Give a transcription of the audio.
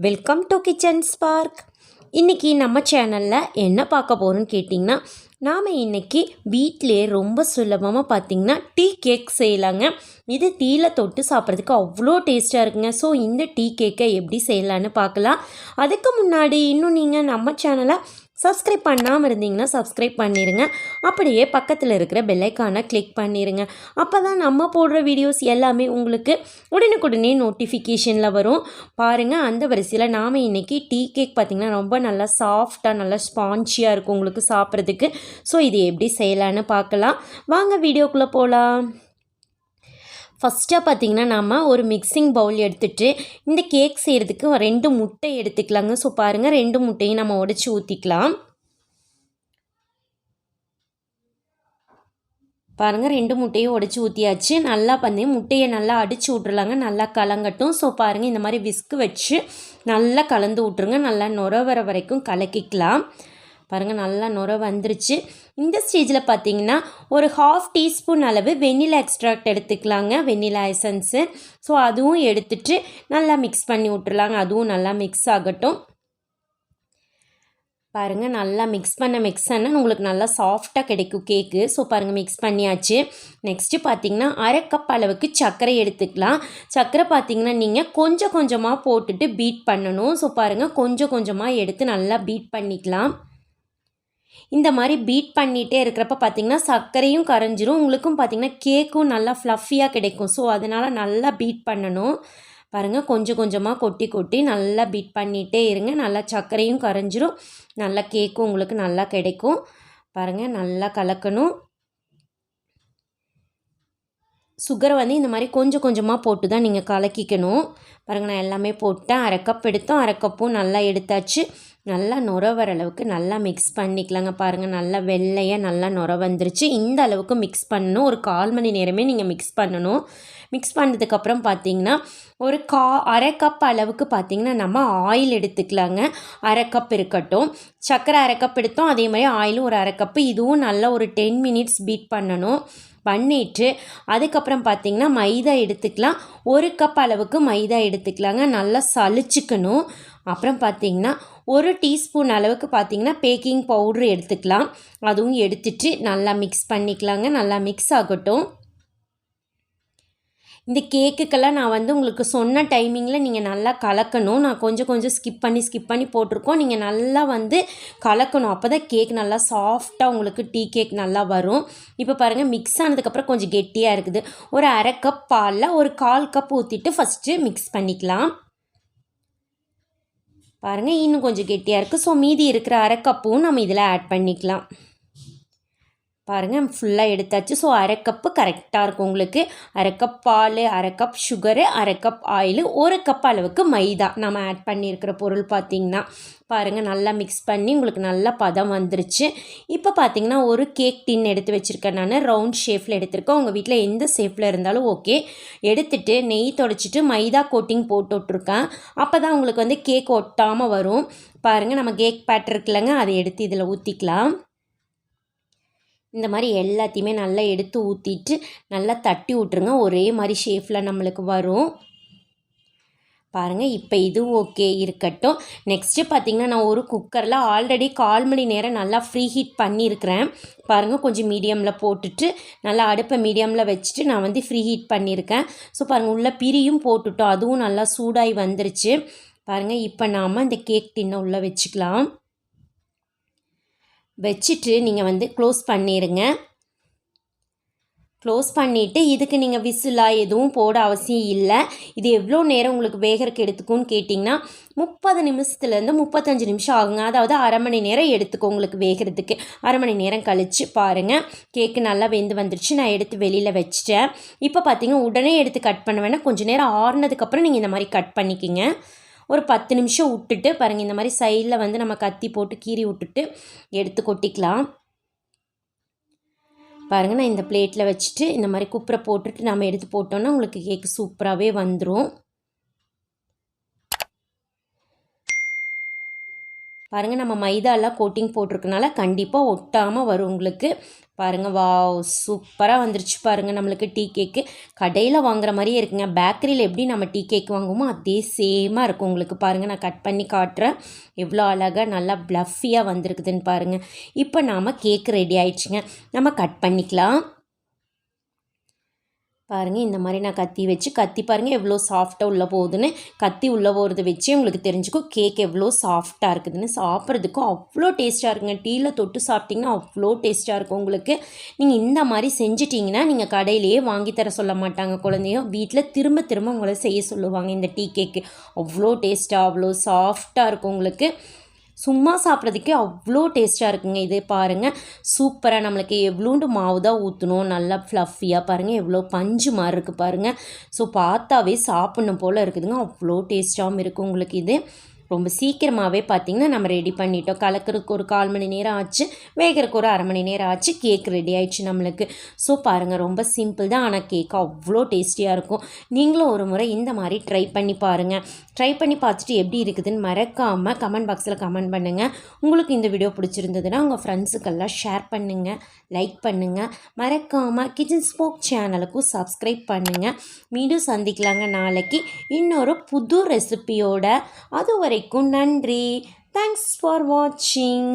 Welcome to kitchen spark. இன்றைக்கி நம்ம சேனலில் என்ன பார்க்க போகிறோன்னு கேட்டிங்கன்னா, நாம் இன்றைக்கி வீட்டிலே ரொம்ப சுலபமாக பார்த்திங்கன்னா டீ கேக் செய்யலாங்க. இது டீயில் தொட்டு சாப்பிட்றதுக்கு அவ்வளோ டேஸ்ட்டாக இருக்குங்க. ஸோ இந்த டீ கேக்கை எப்படி செய்யலான்னு பார்க்கலாம். அதுக்கு முன்னாடி இன்னும் நீங்கள் நம்ம சேனலை சப்ஸ்கிரைப் பண்ணாமல் இருந்தீங்கன்னா சப்ஸ்கிரைப் பண்ணிடுங்க. அப்படியே பக்கத்தில் இருக்கிற பெல்லைக்கானை கிளிக் பண்ணிடுங்க. அப்போ தான் நம்ம போடுற வீடியோஸ் எல்லாமே உங்களுக்கு உடனுக்குடனே நோட்டிஃபிகேஷனில் வரும். பாருங்கள், அந்த வரிசையில் நாம் இன்றைக்கி டீ கேக் பார்த்திங்கன்னா ரொம்ப நல்லா சாஃப்டாக நல்லா ஸ்பான்ச்சியாக இருக்கும் உங்களுக்கு சாப்பிட்றதுக்கு. ஸோ இது எப்படி செய்யலான்னு பார்க்கலாம். வாங்க வீடியோக்குள்ளே போகலாம். ஃபஸ்ட்டாக பார்த்திங்கன்னா நம்ம ஒரு மிக்சிங் பவுல் எடுத்துகிட்டு இந்த கேக் செய்கிறதுக்கு 2 முட்டை எடுத்துக்கலாங்க. ஸோ பாருங்கள், 2 முட்டையும் நம்ம உடச்சி ஊற்றிக்கலாம். பாருங்கள், 2 முட்டையும் உடச்சி ஊற்றியாச்சு. நல்லா முட்டையை நல்லா அடித்து விட்ருலாங்க, நல்லா கலங்கட்டும். ஸோ பாருங்கள், இந்த மாதிரி விஸ்கு வச்சு நல்லா கலந்து விட்ருங்க. நல்லா நுர வர வரைக்கும் கலக்கிக்கலாம். பாருங்கள், நல்லா நுர வந்துருச்சு. இந்த ஸ்டேஜில் பார்த்தீங்கன்னா ஒரு 1/2 டீஸ்பூன் அளவு வெண்ணிலா எக்ஸ்ட்ராக்ட் எடுத்துக்கலாங்க, வெண்ணிலா எசன்ஸு. ஸோ அதுவும் எடுத்துட்டு நல்லா மிக்ஸ் பண்ணி விட்ருலாங்க. அதுவும் நல்லா மிக்ஸ் ஆகட்டும். பாருங்கள், நல்லா மிக்ஸ் பண்ண உங்களுக்கு நல்லா சாஃப்டாக கிடைக்கும் கேக்கு. ஸோ பாருங்கள், மிக்ஸ் பண்ணியாச்சு. நெக்ஸ்ட்டு பார்த்திங்கன்னா 1/2 கப் அளவுக்கு சர்க்கரை எடுத்துக்கலாம். சர்க்கரை பார்த்திங்கன்னா நீங்கள் கொஞ்சம் கொஞ்சமாக போட்டுட்டு பீட் பண்ணணும். ஸோ பாருங்கள், கொஞ்சம் கொஞ்சமாக எடுத்து நல்லா பீட் பண்ணிக்கலாம். இந்த மாதிரி பீட் பண்ணிகிட்டே இருக்கிறப்ப பார்த்திங்கன்னா சர்க்கரையும் கரைஞ்சிரும், உங்களுக்கும் பார்த்திங்கன்னா கேக்கும் நல்லா ஃப்ளஃபியாக கிடைக்கும். ஸோ அதனால் நல்லா பீட் பண்ணணும். பாருங்கள், கொஞ்சம் கொஞ்சமாக கொட்டி நல்லா பீட் பண்ணிகிட்டே இருங்க. நல்லா சர்க்கரையும் கரைஞ்சிரும், நல்லா கேக்கும் உங்களுக்கு நல்லா கிடைக்கும். பாருங்கள், நல்லா கலக்கணும். சுகரை இந்த மாதிரி கொஞ்சம் கொஞ்சமாக போட்டு தான் நீங்கள் கலக்கிக்கணும். பாருங்கள், நான் எல்லாமே போட்டேன். 1/2 கப் எடுத்தோம், 1/2 கப்பும் நல்லா எடுத்தாச்சு. நல்லா நுர வர அளவுக்கு நல்லா மிக்ஸ் பண்ணிக்கலாங்க. பாருங்கள், நல்லா வெள்ளையாக நல்லா நுர வந்துருச்சு. இந்த அளவுக்கு மிக்ஸ் பண்ணணும். ஒரு 1/4 மணி நேரமே நீங்கள் மிக்ஸ் பண்ணணும். மிக்ஸ் பண்ணதுக்கப்புறம் பார்த்திங்கன்னா ஒரு 1/2 கப் அளவுக்கு பார்த்திங்கன்னா நம்ம ஆயில் எடுத்துக்கலாங்க. 1/2 கப் இருக்கட்டும். சர்க்கரை 1/2 கப் எடுத்தோம், அதே மாதிரி ஆயிலும் ஒரு 1/2 கப்பு. இதுவும் நல்லா ஒரு 10 மினிட்ஸ் பீட் பண்ணணும். பண்ணிவிட்டு அதுக்கப்புறம் பார்த்திங்கன்னா மைதா எடுத்துக்கலாம். 1 கப் அளவுக்கு மைதா எடுத்துக்கலாங்க. நல்லா சலிச்சுக்கணும். அப்புறம் பார்த்திங்கன்னா 1 டீஸ்பூன் அளவுக்கு பார்த்திங்கன்னா பேக்கிங் பவுட்ரு எடுத்துக்கலாம். அதுவும் எடுத்துட்டு நல்லா மிக்ஸ் பண்ணிக்கலாங்க. நல்லா மிக்ஸ் ஆகட்டும். இந்த கேக்குக்கெல்லாம் நான் உங்களுக்கு சொன்ன டைமிங்கில் நீங்கள் நல்லா கலக்கணும். நான் கொஞ்சம் ஸ்கிப் பண்ணி போட்டிருக்கோம். நீங்கள் நல்லா கலக்கணும். அப்போ தான் கேக் நல்லா சாஃப்டாக உங்களுக்கு டீ கேக் நல்லா வரும். இப்போ பாருங்கள், மிக்ஸ் ஆனதுக்கப்புறம் கொஞ்சம் கெட்டியாக இருக்குது. ஒரு 1/2 கப் பாலில் ஒரு 1/4 கப் ஊற்றிட்டு ஃபஸ்ட்டு மிக்ஸ் பண்ணிக்கலாம். பாருங்கள், இன்னும் கொஞ்சம் கெட்டியாக இருக்குது. ஸோ மீதி இருக்கிற 1/2 கப்பும் நம்ம இதில் ஆட் பண்ணிக்கலாம். பாருங்கள், ஃபுல்லாக எடுத்தாச்சு. ஸோ 1/2 கப்பு கரெக்டாக இருக்கும் உங்களுக்கு. 1/2 கப் பால், 1/2 cup sugar, 1/2 cup oil, 1 cup அளவுக்கு மைதா நம்ம ஆட் பண்ணியிருக்கிற பொருள் பார்த்திங்கன்னா. பாருங்கள், நல்லா மிக்ஸ் பண்ணி உங்களுக்கு நல்லா பதம் வந்துருச்சு. இப்போ பார்த்திங்கன்னா ஒரு கேக் டின் எடுத்து வச்சுருக்கேன். நான் ரவுண்ட் ஷேப்பில் எடுத்திருக்கேன். உங்கள் வீட்டில் எந்த ஷேப்பில் இருந்தாலும் ஓகே. எடுத்துகிட்டு நெய் தொடச்சிட்டு மைதா கோட்டிங் போட்டு விட்ருக்கேன். அப்போ தான் உங்களுக்கு கேக் ஒட்டாமல் வரும். பாருங்கள், நம்ம கேக் பேட்டர் இருக்குல்லங்க, அதை எடுத்து இதில் ஊற்றிக்கலாம். இந்த மாதிரி எல்லாத்தையுமே நல்லா எடுத்து ஊற்றிட்டு நல்லா தட்டி விட்ருங்க. ஒரே மாதிரி ஷேப்பில் நம்மளுக்கு வரும். பாருங்கள், இப்போ இது ஓகே இருக்கட்டும். நெக்ஸ்ட்டு பார்த்திங்கன்னா நான் ஒரு குக்கரில் ஆல்ரெடி 1/4 மணி நேரம் நல்லா ஃப்ரீ ஹீட் பண்ணியிருக்கிறேன். பாருங்கள், கொஞ்சம் மீடியமில் போட்டுட்டு நல்லா அடுப்பை மீடியமில் வச்சுட்டு நான் ஃப்ரீ ஹீட் பண்ணியிருக்கேன். ஸோ பாருங்கள், உள்ளே பிரியும் போட்டுட்டோம். அதுவும் நல்லா சூடாகி வந்துருச்சு. பாருங்கள், இப்போ நாம் இந்த கேக் டின்னை உள்ளே வச்சுக்கலாம். வச்சுட்டு நீங்கள் க்ளோஸ் பண்ணிடுங்க. க்ளோஸ் பண்ணிவிட்டு இதுக்கு நீங்கள் விசிலாக எதுவும் போட அவசியம் இல்லை. இது எவ்வளோ நேரம் உங்களுக்கு வேகறதுக்கு எடுத்துக்கும்னு கேட்டிங்கன்னா 30 நிமிஷத்துலேருந்து 35 நிமிஷம் ஆகுங்க. அதாவது 1/2 மணி நேரம் எடுத்துக்கும் உங்களுக்கு வேகிறதுக்கு. 1/2 மணி நேரம் கழித்து பாருங்கள், கேக்கு நல்லா வெந்து வந்துருச்சு. நான் எடுத்து வெளியில் வச்சிட்டேன். இப்போ பார்த்திங்கன்னா உடனே எடுத்து கட் பண்ண வேணாம். கொஞ்சம் நேரம் ஆறுனதுக்கப்புறம் நீங்கள் இந்த மாதிரி கட் பண்ணிக்கிங்க. ஒரு 10 நிமிஷம் விட்டுட்டு பாருங்கள், இந்த மாதிரி சைடில் நம்ம கத்தி போட்டு கீறி விட்டுட்டு எடுத்து கொட்டிக்கலாம். பாருங்கள், நான் இந்த பிளேட்டில் வச்சுட்டு இந்த மாதிரி குப்பரை போட்டுட்டு நம்ம எடுத்து போட்டோன்னா உங்களுக்கு கேக்கு சூப்பராகவே வந்துடும். பாருங்கள் நம்ம மைதாலாம் கோட்டிங் போட்டிருக்கனால கண்டிப்பாக ஒட்டாமல் வரும் உங்களுக்கு. பாருங்கள் வாவ் சூப்பராக வந்துருச்சு பாருங்கள் நம்மளுக்கு டீ கேக்கு. கடையில் வாங்குற மாதிரியே இருக்குங்க. பேக்கரியில் எப்படி நம்ம டீ கேக் வாங்குவோமோ அதே சேமாக இருக்கும் உங்களுக்கு. பாருங்கள் நான் கட் பண்ணி காட்டுறேன் எவ்வளோ அழகாக நல்லா ப்ளஃபியாக வந்திருக்குதுன்னு பாருங்கள். இப்போ நாம் கேக் ரெடி ஆயிடுச்சுங்க. நம்ம கட் பண்ணிக்கலாம். பாருங்கள் இந்த மாதிரி நான் கத்தி பாருங்கள் எவ்வளோ சாஃப்டாக உள்ளே போகுதுன்னு. கத்தி உள்ளே போகிறத வச்சே உங்களுக்கு தெரிஞ்சுக்கும் கேக் எவ்வளோ சாஃப்டாக இருக்குதுன்னு. சாப்பிட்றதுக்கும் அவ்வளோ டேஸ்ட்டாக இருக்குங்க. டீயில் தொட்டு சாப்பிட்டிங்கன்னா அவ்வளோ டேஸ்ட்டாக இருக்கும் உங்களுக்கு. நீங்கள் இந்த மாதிரி செஞ்சிட்டிங்கன்னா நீங்கள் கடையிலேயே வாங்கி தர சொல்ல மாட்டாங்க குழந்தையோ. வீட்டில் திரும்ப திரும்ப உங்களை செய்ய சொல்லுவாங்க இந்த டீ கேக்கு. அவ்வளோ டேஸ்ட்டாக அவ்வளோ சாஃப்டாக இருக்கும் உங்களுக்கு. சும்மா சாப்பிட்றதுக்கே அவ்வளோ டேஸ்ட்டாக இருக்குங்க. இது பாருங்கள் சூப்பராக நம்மளுக்கு எவ்வளோண்டு மாவு தான் ஊற்றணும். நல்லா ஃப்ளஃபியாக பாருங்கள் எவ்வளோ பஞ்சு மாதிரி இருக்குது பாருங்கள். ஸோ பார்த்தாவே சாப்பிட்ணும் போல் இருக்குதுங்க. அவ்வளோ டேஸ்ட்டாகவும் இருக்குது உங்களுக்கு. இது ரொம்ப சீக்கிரமாகவே பார்த்திங்கன்னா நம்ம ரெடி பண்ணிட்டோம். கலக்கிறதுக்கு ஒரு 1/4 மணி நேரம் ஆச்சு, வேகிறதுக்கு ஒரு 1/2 மணி நேரம் ஆச்சு. கேக் ரெடி ஆயிடுச்சு நம்மளுக்கு. ஸோ பாருங்கள் ரொம்ப சிம்பிள் தான், ஆனால் கேக் அவ்வளோ டேஸ்டியாக இருக்கும். நீங்களும் ஒரு முறை இந்த மாதிரி ட்ரை பண்ணி பாருங்கள். ட்ரை பண்ணி பார்த்துட்டு எப்படி இருக்குதுன்னு மறக்காமல் கமெண்ட் பாக்ஸில் கமெண்ட் பண்ணுங்கள். உங்களுக்கு இந்த வீடியோ பிடிச்சிருந்ததுன்னா உங்கள் ஃப்ரெண்ட்ஸுக்கெல்லாம் ஷேர் பண்ணுங்கள், லைக் பண்ணுங்கள். மறக்காமல் கிச்சன் ஸ்போக் சேனலுக்கும் சப்ஸ்கிரைப் பண்ணுங்கள். மீண்டும் சந்திக்கலாங்க நாளைக்கு இன்னொரு புது ரெசிபியோட. அதுவரை நன்றி. தேங்க்ஸ் ஃபார் வாட்சிங்.